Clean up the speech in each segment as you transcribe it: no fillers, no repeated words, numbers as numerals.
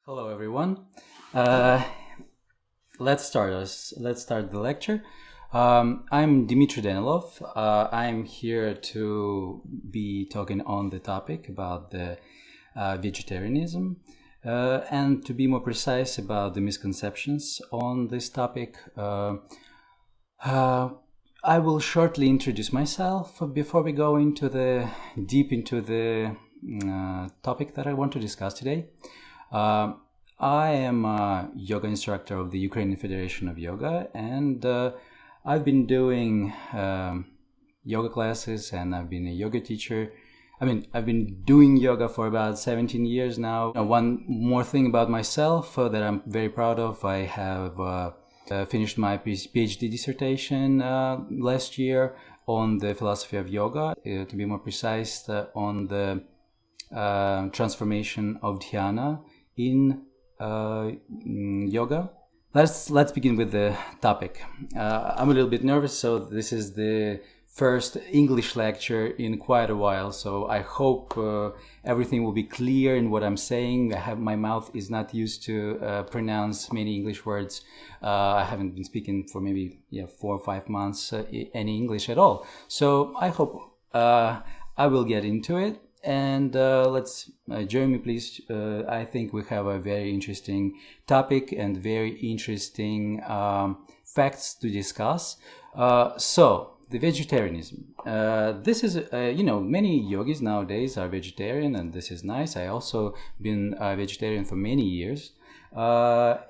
Hello, everyone. Uh, let's start the lecture. I'm Dmitry Danilov. I'm here to be talking on the topic about the vegetarianism, and to be more precise about the misconceptions on this topic. I will shortly introduce myself before we go into deep into the topic that I want to discuss today. I am a yoga instructor of the Ukrainian Federation of Yoga, and I've been doing yoga classes, and I've been a yoga teacher. I've been doing yoga for about 17 years now. One more thing about myself that I'm very proud of: I have finished my PhD dissertation last year on the philosophy of yoga, to be more precise, on the transformation of dhyana in yoga. Let's begin with the topic. I'm a little bit nervous, so this is the first English lecture in quite a while. So I hope everything will be clear in what I'm saying. My mouth is not used to pronounce many English words. I haven't been speaking for maybe 4 or 5 months any English at all. So I hope I will get into it. And let's, Jeremy, please. I think we have a very interesting topic and very interesting facts to discuss. So, the vegetarianism. This is, many yogis nowadays are vegetarian, and this is nice. I also been a vegetarian for many years. But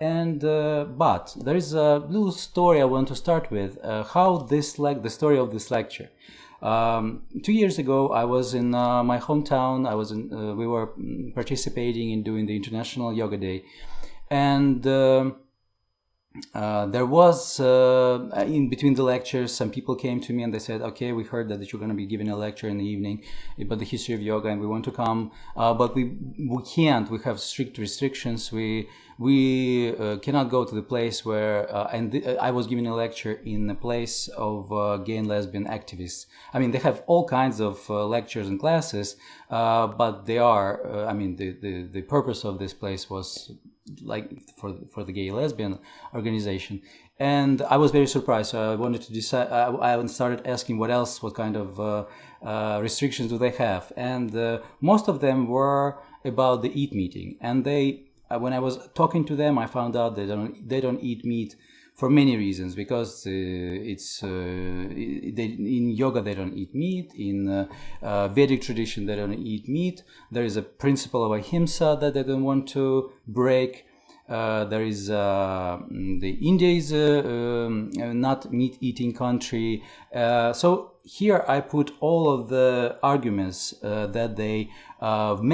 there is a little story I want to start with. The story of this lecture. 2 years ago, I was in my hometown. We were participating in doing the International Yoga Day, and there was in between the lectures, some people came to me and they said, "Okay, we heard that you're going to be giving a lecture in the evening about the history of yoga, and we want to come, but we can't. We have strict restrictions. We cannot go to the place where." I was giving a lecture in a place of gay and lesbian activists. They have all kinds of lectures and classes, but they are. The purpose of this place was like for the gay lesbian organization, and I was very surprised. So I wanted to decide. I started asking what kind of restrictions do they have, and most of them were about the eat meeting. And when I was talking to them, I found out they don't eat meat for many reasons, because in yoga they don't eat meat. In Vedic tradition they don't eat meat. There is a principle of ahiṃsā that they don't want to break. There is India is not meat-eating country. So here I put all of the arguments that they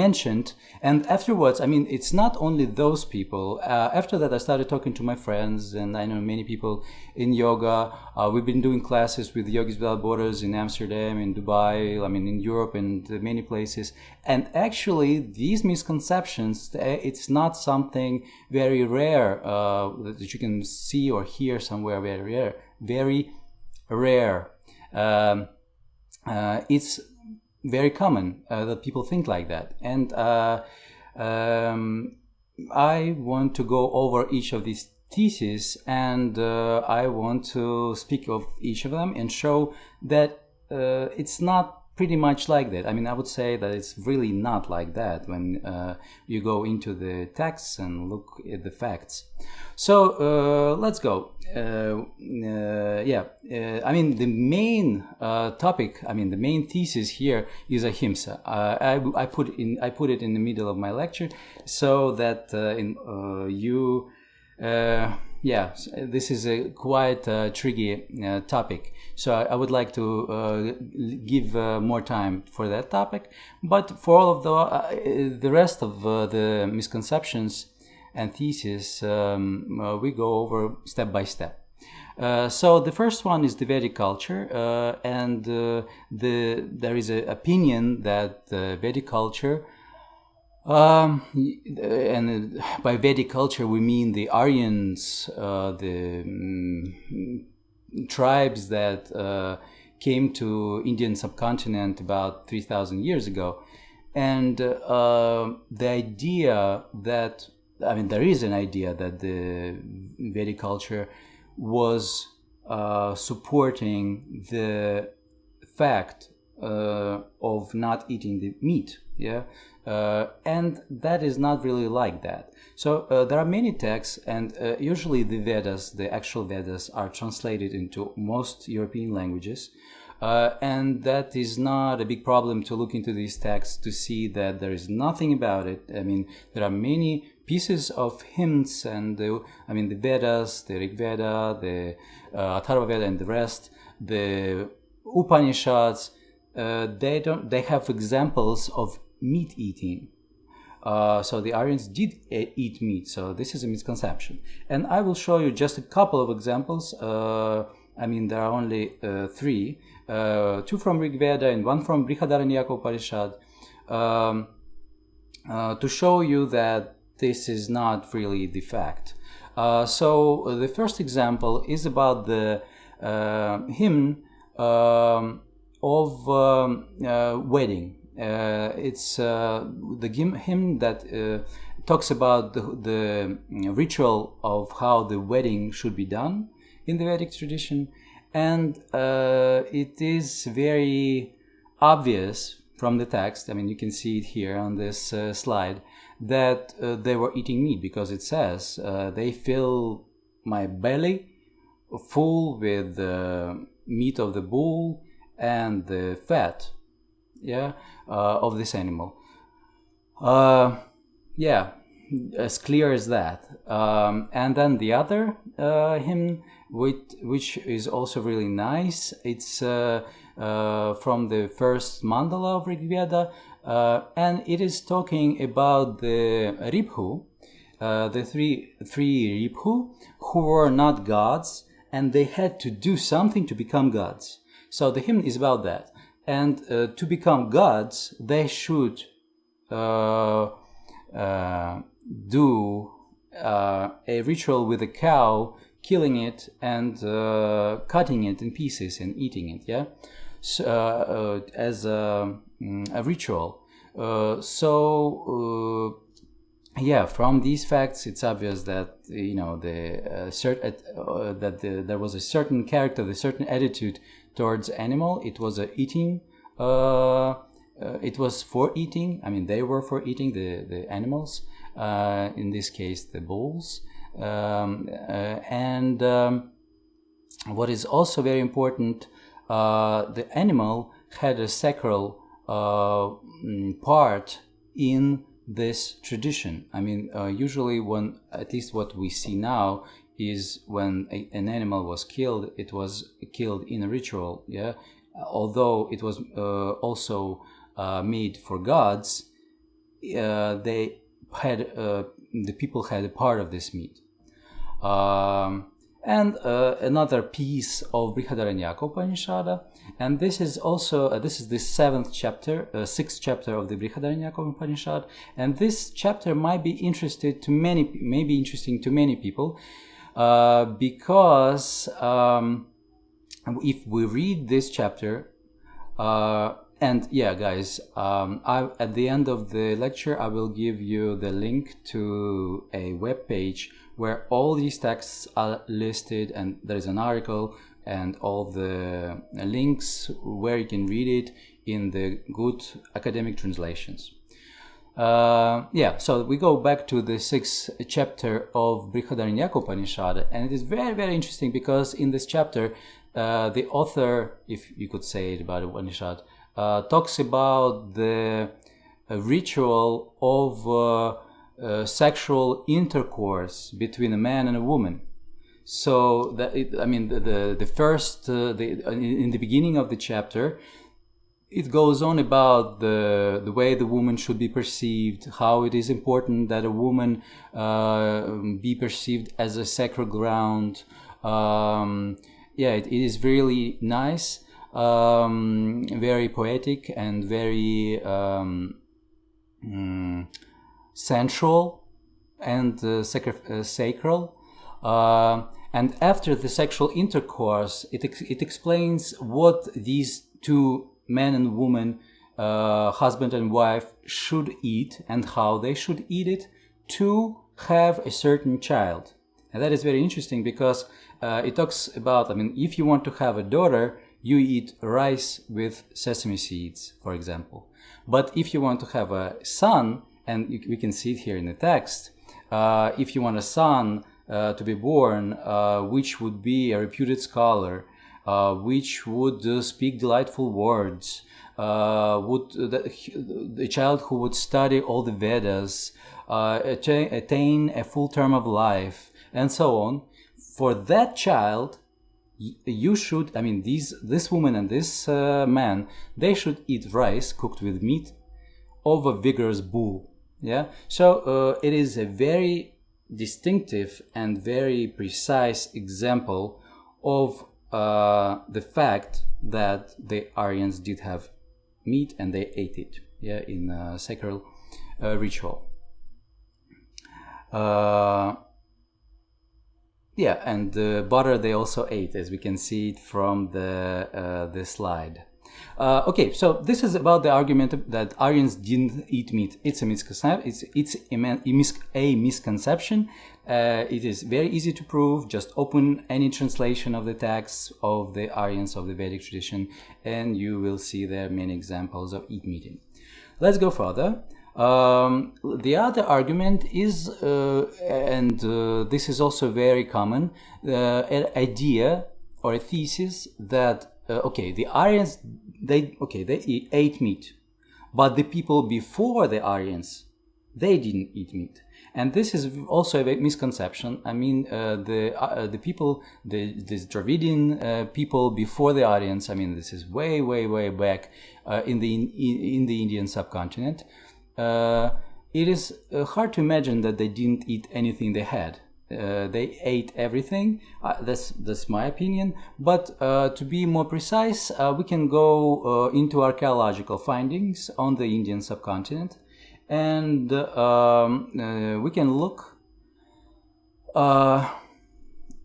mentioned, and afterwards, it's not only those people. After that, I started talking to my friends, and I know many people in yoga. We've been doing classes with Yogis Without Borders in Amsterdam, in Dubai, in Europe, and many places. And actually, these misconceptions, it's not something very rare that you can see or hear somewhere. Very rare. Very rare. It's very common that people think like that, and I want to go over each of these theses, and I want to speak of each of them and show that it's not pretty much like that. I would say that it's really not like that when you go into the texts and look at the facts. So let's go. The main topic, the main thesis here is ahiṃsā. I put it in the middle of my lecture so that this is a quite tricky topic. So I would like to give more time for that topic. But for all of the rest of the misconceptions and theses, we go over step by step. So the first one is the Vedic culture, and there is an opinion that the Vedic culture, and by Vedic culture we mean the Aryans, the tribes that came to Indian subcontinent about 3,000 years ago, and the idea that I mean, there is an idea that the Vedic culture was supporting the fact of not eating the meat, and that is not really like that. So there are many texts, and usually the Vedas, the actual Vedas, are translated into most European languages, and that is not a big problem to look into these texts to see that there is nothing about it. I mean, there are many pieces of hymns, and the Vedas, the Rig Veda, the Atharva Veda, and the rest, the Upanishads. They have examples of meat eating. So the Aryans did eat meat. So this is a misconception. And I will show you just a couple of examples. There are only three. Two from Rig Veda and one from Brihadaranyaka Upanishad, to show you that this is not really the fact. So the first example is about the hymn of wedding. It's the hymn that talks about the ritual of how the wedding should be done in the Vedic tradition, and it is very obvious from the text. I mean, you can see it here on this slide that they were eating meat, because it says they fill my belly full with the meat of the bull and the fat of this animal. As clear as that. And then the other hymn, which is also really nice, it's from the first mandala of Rig Veda, and it is talking about the Ribhu, the three Ribhu, who were not gods, and they had to do something to become gods. So the hymn is about that. And to become gods, they should do a ritual with a cow, killing it and cutting it in pieces and eating it, as a ritual. From these facts, it's obvious that there was a certain character, a certain attitude towards animal. It was eating. It was for eating. I mean, they were for eating the animals. In this case, the bulls. What is also very important, the animal had a sacral part in this tradition. I mean, usually when, at least what we see now, is when an animal was killed, it was killed in a ritual, although it was also made for gods. They had the people had a part of this meat. Another piece of Brihadaranyaka Upanishad, and this is also this is the sixth chapter of the Brihadaranyaka Upanishad, and this chapter might be interesting to many people, because if we read this chapter, at the end of the lecture, I will give you the link to a web page where all these texts are listed, and there is an article and all the links where you can read it in the good academic translations. So we go back to the sixth chapter of Brihadaranyaka Upanishad, and it is very, very interesting because in this chapter, the author, if you could say it about Upanishad, talks about the ritual of sexual intercourse between a man and a woman. So in the beginning of the chapter, it goes on about the way the woman should be perceived, how it is important that a woman be perceived as a sacred ground. It is really nice, very poetic and very sensual and sacral. And after the sexual intercourse, it explains what these two men and woman, husband and wife, should eat and how they should eat it to have a certain child. And that is very interesting because it talks about, if you want to have a daughter, you eat rice with sesame seeds, for example. But if you want to have a son, and we can see it here in the text, if you want a son to be born, which would be a reputed scholar, which would speak delightful words, the child who would study all the Vedas, attain a full term of life, and so on. For that child, you should, this woman and this man, they should eat rice cooked with meat of a vigorous bull. Yeah. So it is a very distinctive and very precise example of the fact that the Aryans did have meat and they ate it, in a sacred ritual. And the butter they also ate, as we can see it from the slide. Okay, so this is about the argument that Aryans didn't eat meat. It's a misconception. It's a misconception. It is very easy to prove. Just open any translation of the texts of the Aryans of the Vedic tradition, and you will see there many examples of eat meeting. Let's go further. The other argument is, and this is also very common, an idea or a thesis that the Aryans they ate meat, but the people before the Aryans, they didn't eat meat, and this is also a misconception. The people, the Dravidian people before the Aryans, this is way back in the Indian subcontinent. It is hard to imagine that they didn't eat anything they had. They ate everything. That's my opinion. But to be more precise, we can go into archaeological findings on the Indian subcontinent, and we can look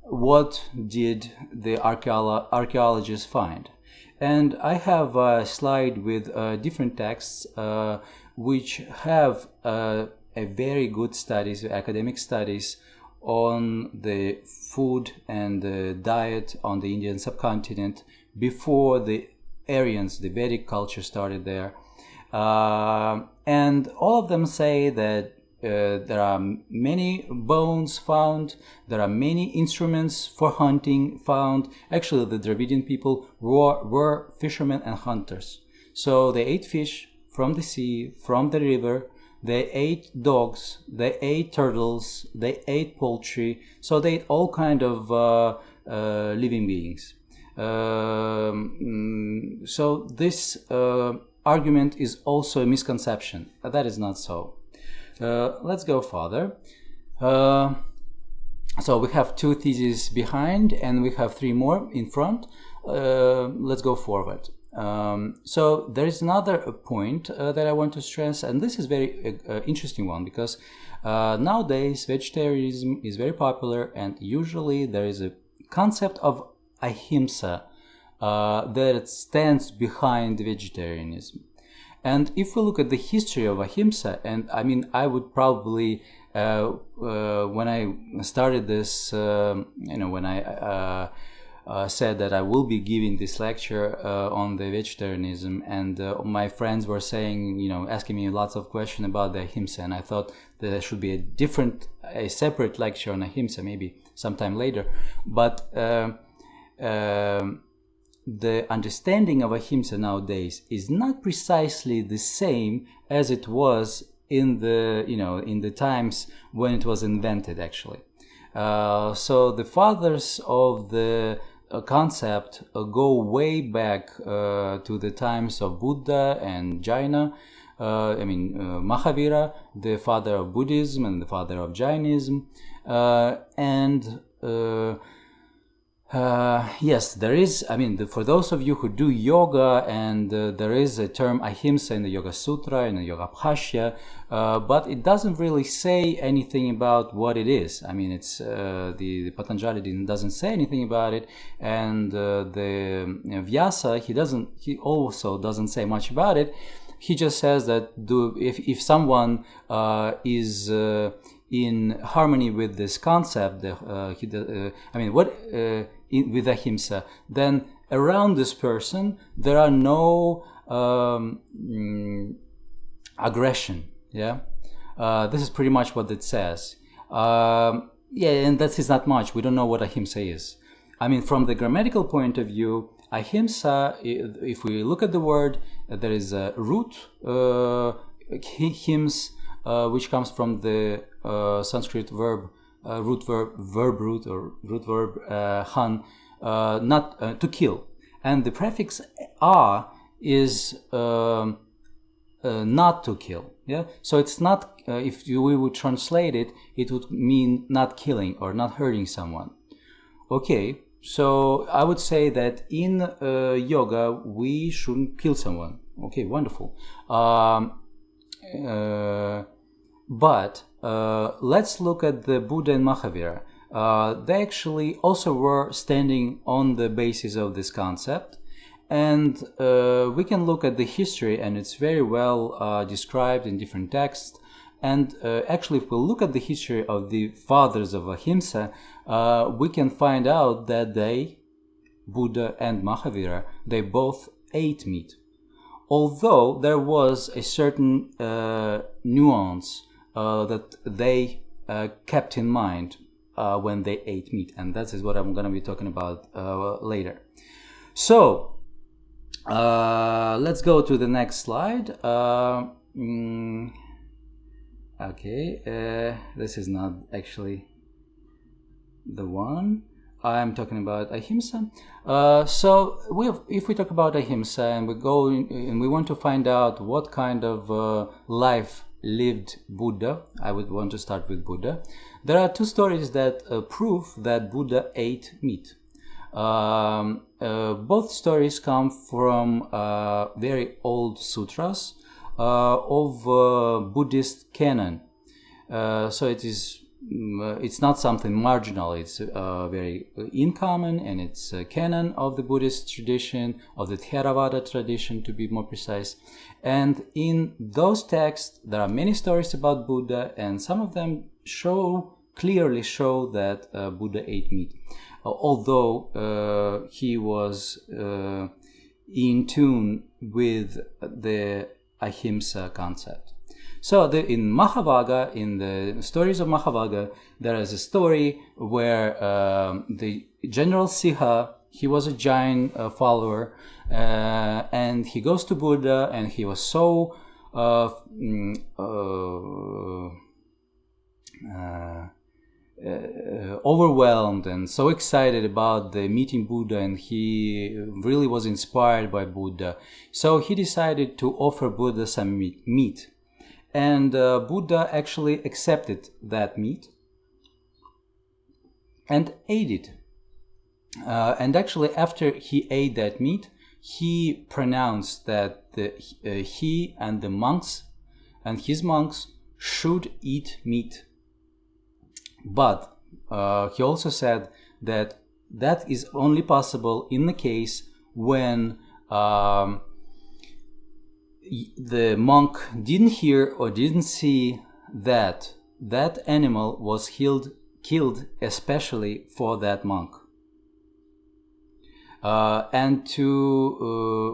what did the archaeologists find. And I have a slide with different texts which have a very good studies, academic studies on the food and the diet on the Indian subcontinent before the Aryans, the Vedic culture, started there. And all of them say that there are many bones found, there are many instruments for hunting found. Actually, the Dravidian people were fishermen and hunters. So they ate fish from the sea, from the river. They ate dogs, they ate turtles, they ate poultry. So they ate all kind of living beings. So this argument is also a misconception. That is not so. Let's go further. So we have two theses behind and we have three more in front. Let's go forward. So there is another point that I want to stress, and this is very interesting one, because nowadays vegetarianism is very popular, and usually there is a concept of ahiṃsā that stands behind vegetarianism. And if we look at the history of ahiṃsā, and I would probably when I started this, when I said that I will be giving this lecture on the vegetarianism, and my friends were saying, asking me lots of questions about the ahiṃsā, and I thought that there should be a separate lecture on ahiṃsā, maybe sometime later. But the understanding of ahiṃsā nowadays is not precisely the same as it was in the times when it was invented, actually. So the fathers of the concept go way back to the times of Buddha and Jaina. Mahāvīra, the father of Buddhism and the father of Jainism, yes, there is, for those of you who do yoga, and there is a term ahiṃsā in the Yoga Sutra, in the Yoga Bhashya, but it doesn't really say anything about what it is. It's the Patanjali doesn't say anything about it, and the Vyasa, he also doesn't say much about it. He just says that if someone is in harmony with this concept, with ahiṃsā, then around this person there are no aggression. Yeah, this is pretty much what it says. And that is not much. We don't know what ahiṃsā is. I mean, from the grammatical point of view, ahiṃsā, if we look at the word, there is a root, hims, which comes from the Sanskrit verb, root verb, han, not to kill. And the prefix a is not to kill. Yeah, so it's not. If we would translate it, it would mean not killing or not hurting someone. Okay, so I would say that in yoga we shouldn't kill someone. Okay, wonderful. But let's look at the Buddha and Mahāvīra. They actually also were standing on the basis of this concept. And we can look at the history, and it's very well described in different texts. And actually, if we look at the history of the fathers of ahiṃsā, we can find out that they, Buddha and Mahāvīra, they both ate meat. Although there was a certain nuance that they kept in mind when they ate meat. And that is what I'm going to be talking about later. So, let's go to the next slide. This is not actually the one. I'm talking about ahiṃsā. So if we talk about ahiṃsā and we go and we want to find out what kind of life lived Buddha, I would want to start with Buddha. There are two stories that prove that Buddha ate meat. Both stories come from very old sutras of Buddhist canon. So it's not something marginal. It's very uncommon, and it's a canon of the Buddhist tradition, of the Theravada tradition, to be more precise. And in those texts, there are many stories about Buddha, and some of them clearly show that Buddha ate meat. Although he was in tune with the ahiṃsā concept. So in Mahāvāga, in the stories of Mahāvāga, there is a story where the General Siha, he was a Jain follower, and he goes to Buddha, and he was so overwhelmed and so excited about the meeting Buddha, and he really was inspired by Buddha. So he decided to offer Buddha some meat. And Buddha actually accepted that meat and ate it. And actually, after he ate that meat, he pronounced that he and the monks and his monks should eat meat. But he also said that that is only possible in the case when the monk didn't hear or didn't see that that animal was killed especially for that monk. And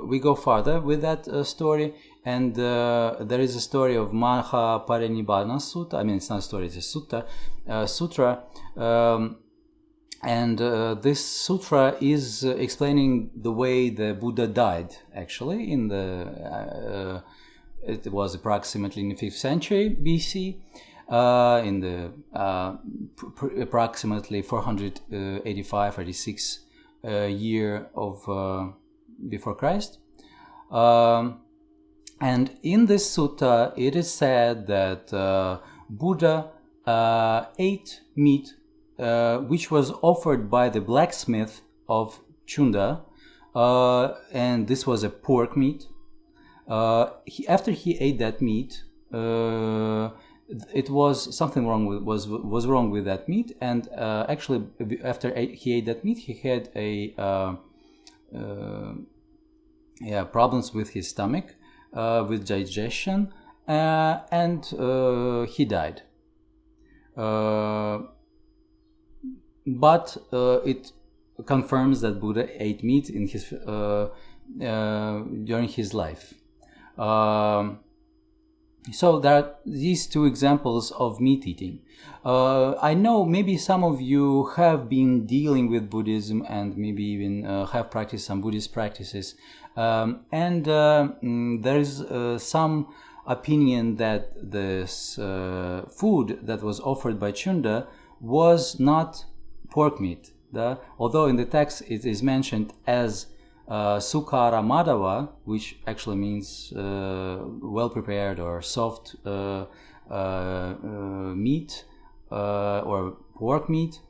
we go further with that story, and there is a story of Mahāparinibbāna Sutta. I mean, it's not a story; it's a sutra. And this sutra is explaining the way the Buddha died. Actually, it was approximately in the 5th century BC, in the approximately 485-86 year of before Christ. And in this sutta, it is said that Buddha ate meat which was offered by the blacksmith of Chunda, and this was a pork meat. After he ate that meat, it was something wrong was wrong with that meat, and actually after he ate that meat, he had problems with his stomach, with digestion, and he died. but it confirms that Buddha ate meat in his during his life. So there are these two examples of meat eating. I know maybe some of you have been dealing with Buddhism and maybe even have practiced some Buddhist practices. And there is some opinion that this food that was offered by Chunda was not pork meat. Although in the text it is mentioned as Sukara Madhava, which actually means well prepared or soft meat or pork meat.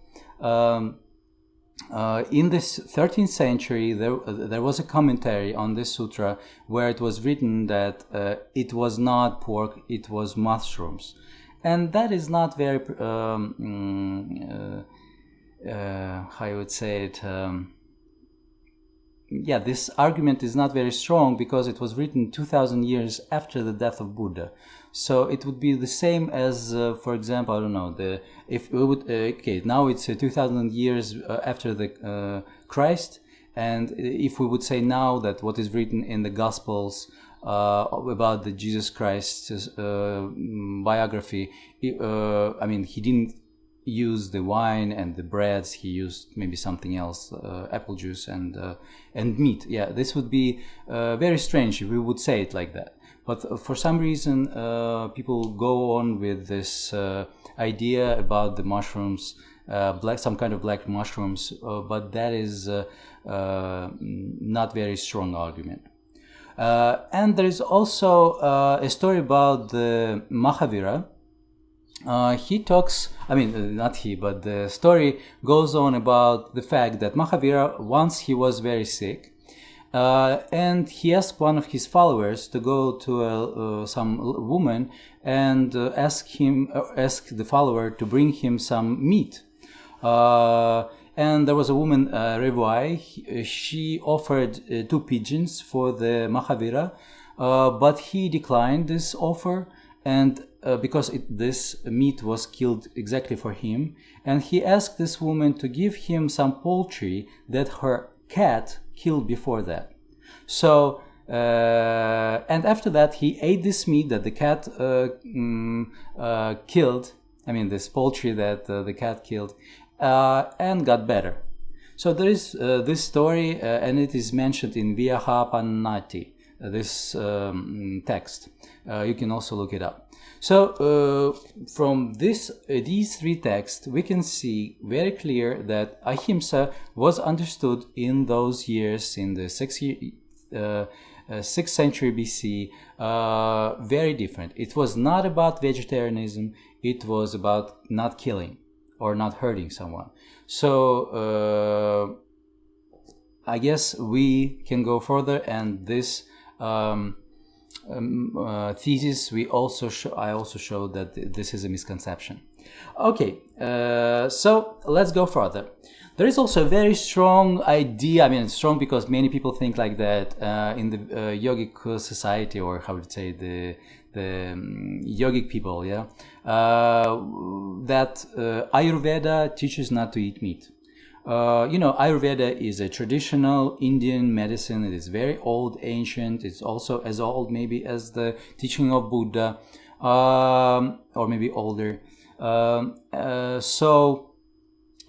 In this 13th century, there was a commentary on this sutra where it was written that it was not pork, it was mushrooms. And that is not very, how you would say it, this argument is not very strong because it was written 2,000 years after the death of Buddha. So it would be the same as, for example, I don't know, if we would, now it's 2,000 years after the Christ, and if we would say now that what is written in the Gospels about the Jesus Christ's biography, he didn't use the wine and the breads, he used maybe something else, apple juice and meat. Yeah, this would be very strange if we would say it like that. But for some reason, people go on with this idea about the mushrooms, some kind of black mushrooms, but that is not very strong argument. And there is also a story about the Mahāvīra. He talks, not he, but the story goes on about the fact that Mahāvīra, once he was very sick, and he asked one of his followers to go to some woman and ask the follower to bring him some meat. And there was a woman, Revuai, she offered 2 pigeons for the Mahāvīra, but he declined this offer, and because this meat was killed exactly for him, and he asked this woman to give him some poultry that her cat killed before that. So, and after that, he ate this meat that the cat killed, this poultry that the cat killed, and got better. So there is this story, and it is mentioned in Vyahapanati, this text. You can also look it up. So from these 3 texts, we can see very clear that ahiṃsā was understood in those years, in the 6th century BC, very different. It was not about vegetarianism, it was about not killing or not hurting someone. So I guess we can go further, and this thesis I also showed that this is a misconception. Okay, so let's go further. There is also a very strong idea, strong because many people think like that in the yogic society, or how would say the yogic people, that Ayurveda teaches not to eat meat. Ayurveda is a traditional Indian medicine. It is very old, ancient. It's also as old maybe as the teaching of Buddha, or maybe older.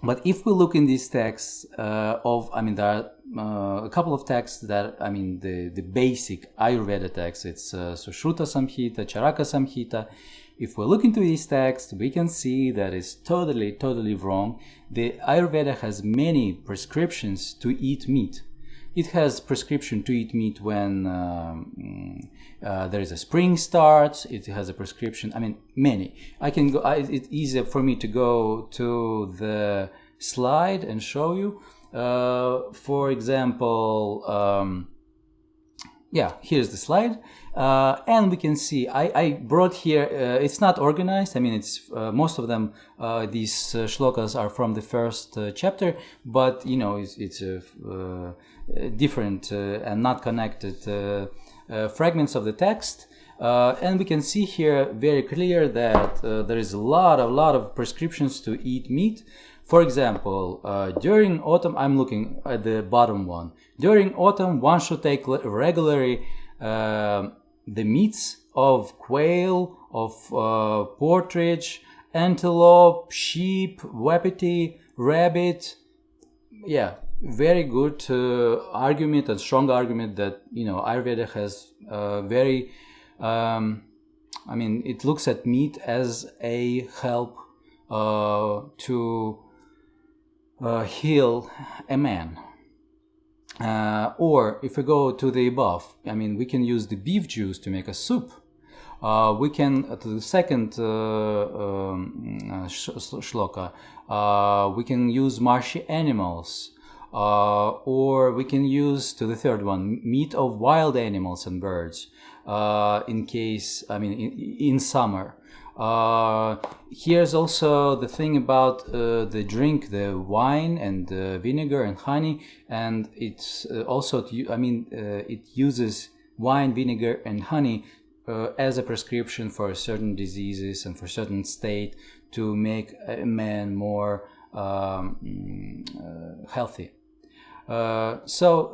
But if we look in these texts there are a couple of texts that, the basic Ayurveda texts, it's Sushruta-samhita, Charaka-samhita. If we look into these texts, we can see that it's totally wrong. The Ayurveda has many prescriptions to eat meat. It has prescription to eat meat when there is a spring starts. It has a prescription, many. I can go, it's easier for me to go to the slide and show you. For example, here's the slide. And we can see, I brought here, it's not organized. It's most of them, these shlokas are from the first chapter, but it's different and not connected fragments of the text. And we can see here very clear that there is a lot of prescriptions to eat meat. For example, during autumn, I'm looking at the bottom one. During autumn, one should take regularly the meats of quail, of partridge, antelope, sheep, wapiti, rabbit. Yeah, very good argument and strong argument that, you know, Ayurveda has very, I mean, it looks at meat as a help to heal a man. Or if we go to the above, I mean, we can use the beef juice to make a soup. We can, to the second shloka, we can use marshy animals, or we can use, to the third one, meat of wild animals and birds, in case, I mean, in summer. Here's also the thing about the drink, the wine and vinegar and honey, and it's also, I mean, it uses wine, vinegar, and honey as a prescription for certain diseases and for certain state to make a man more healthy. So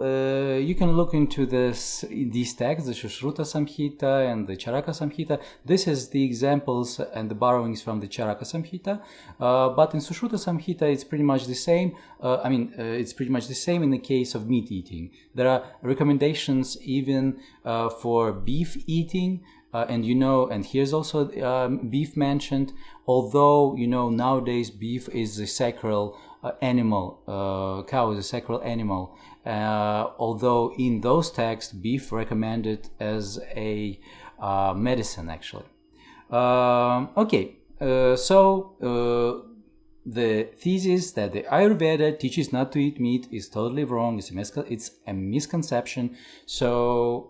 you can look into these texts, the Sushruta-samhita and the Charaka-samhita. This is the examples and the borrowings from the Charaka-samhita. But in Sushruta-samhita, it's pretty much the same. It's pretty much the same in the case of meat eating. There are recommendations even for beef eating. And you know, and here's also beef mentioned, although, you know, nowadays beef is a sacral animal, cow is a sacral animal, although in those texts beef recommended as a medicine actually. So the thesis that the Ayurveda teaches not to eat meat is totally wrong. It's a misconception. So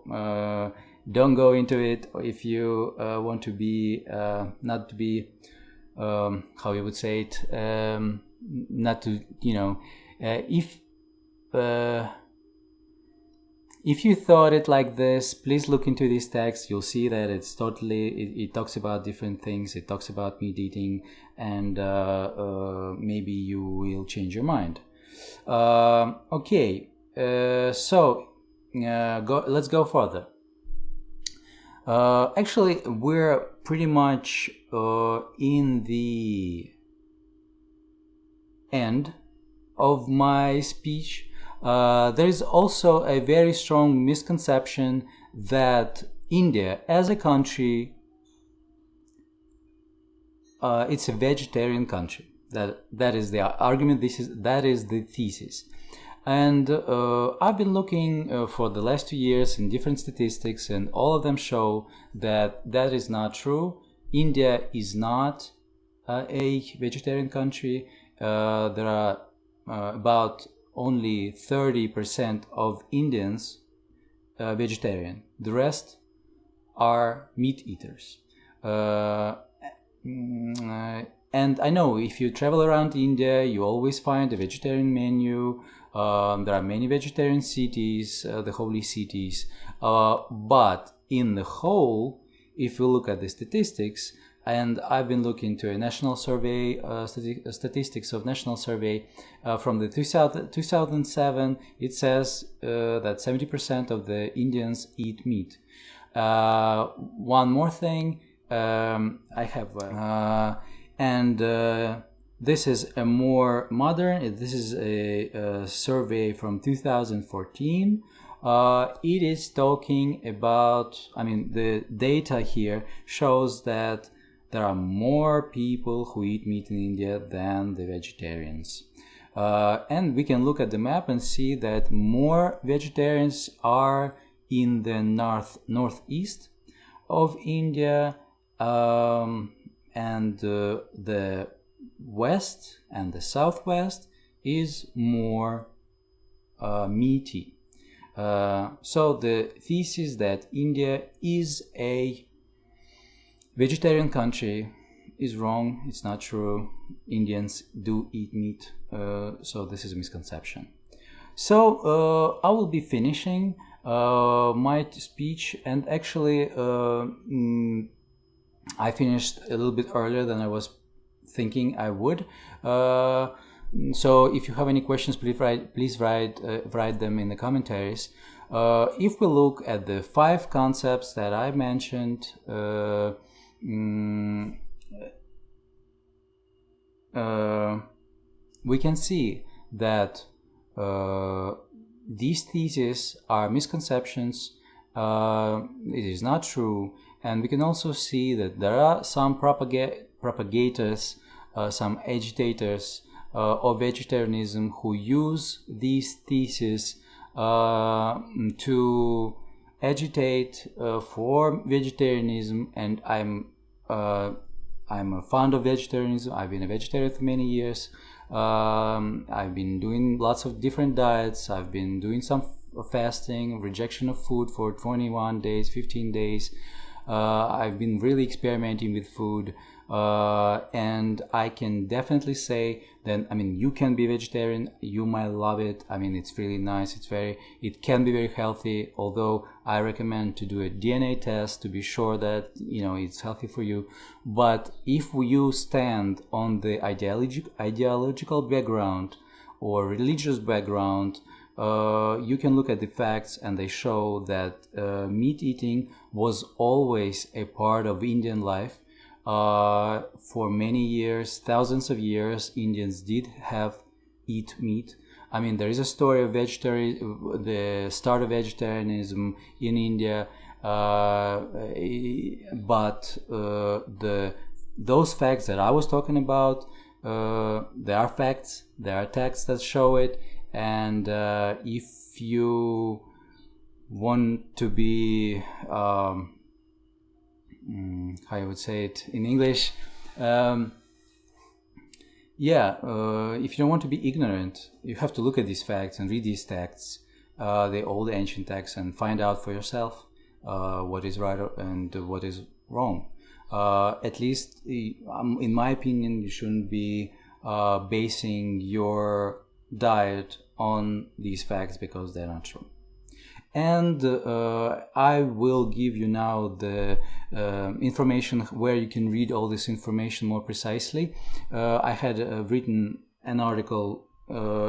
don't go into it if you want to be not to be how you would say it, not to, you know, if you thought it like this, please look into this text. You'll see that it's totally, it talks about different things. It talks about meat eating, and maybe you will change your mind. So let's go further. Actually, we're pretty much in the end of my speech. There is also a very strong misconception that India as a country, it's a vegetarian country. That is the argument. That is the thesis. And I've been looking for the last 2 years in different statistics, and all of them show that that is not true. India is not a vegetarian country. There are about only 30% of Indians vegetarian. The rest are meat eaters. And I know if you travel around India, you always find a vegetarian menu. There are many vegetarian cities, the holy cities. But in the whole, if you look at the statistics, and I've been looking to a national survey, statistics of national survey from the 2007, it says that 70% of the Indians eat meat. One more thing, I have, this is a more modern, this is a survey from 2014. It is talking about, the data here shows that there are more people who eat meat in India than the vegetarians. And we can look at the map and see that more vegetarians are in the northeast of India, and the west and the southwest is more meaty. So the thesis that India is a vegetarian country is wrong. It's not true. Indians do eat meat, so this is a misconception. So I will be finishing. my speech, and actually I finished a little bit earlier than I was thinking I would. So if you have any questions, please write them in the commentaries. If we look at the 5 concepts that I mentioned, we can see that these theses are misconceptions. It is not true, and we can also see that there are some propagators, some agitators of vegetarianism who use these theses to agitate for vegetarianism. And I'm fond of vegetarianism. I've been a vegetarian for many years. I've been doing lots of different diets. I've been doing some fasting, rejection of food for 21 days, 15 days. I've been really experimenting with food, and I can definitely say that, I mean, you can be vegetarian, you might love it. I mean, it's really nice. It can be very healthy, although I recommend to do a DNA test to be sure that, you know, it's healthy for you. But if you stand on the ideological background or religious background, you can look at the facts, and they show that meat eating was always a part of Indian life. For many years, thousands of years, Indians did eat meat. I mean, there is a story of the start of vegetarianism in India, but those facts that I was talking about, there are facts, there are texts that show it. And if you want to be, how I would say it in English, if you don't want to be ignorant, you have to look at these facts and read these texts, the old ancient texts, and find out for yourself what is right and what is wrong. At least, in my opinion, you shouldn't be basing your diet on these facts, because they're not true. And I will give you now the information where you can read all this information more precisely. I had written an article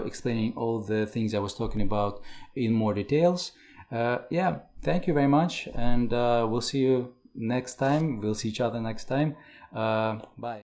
explaining all the things I was talking about in more details. Thank you very much, and we'll see you next time. We'll see each other next time. Bye.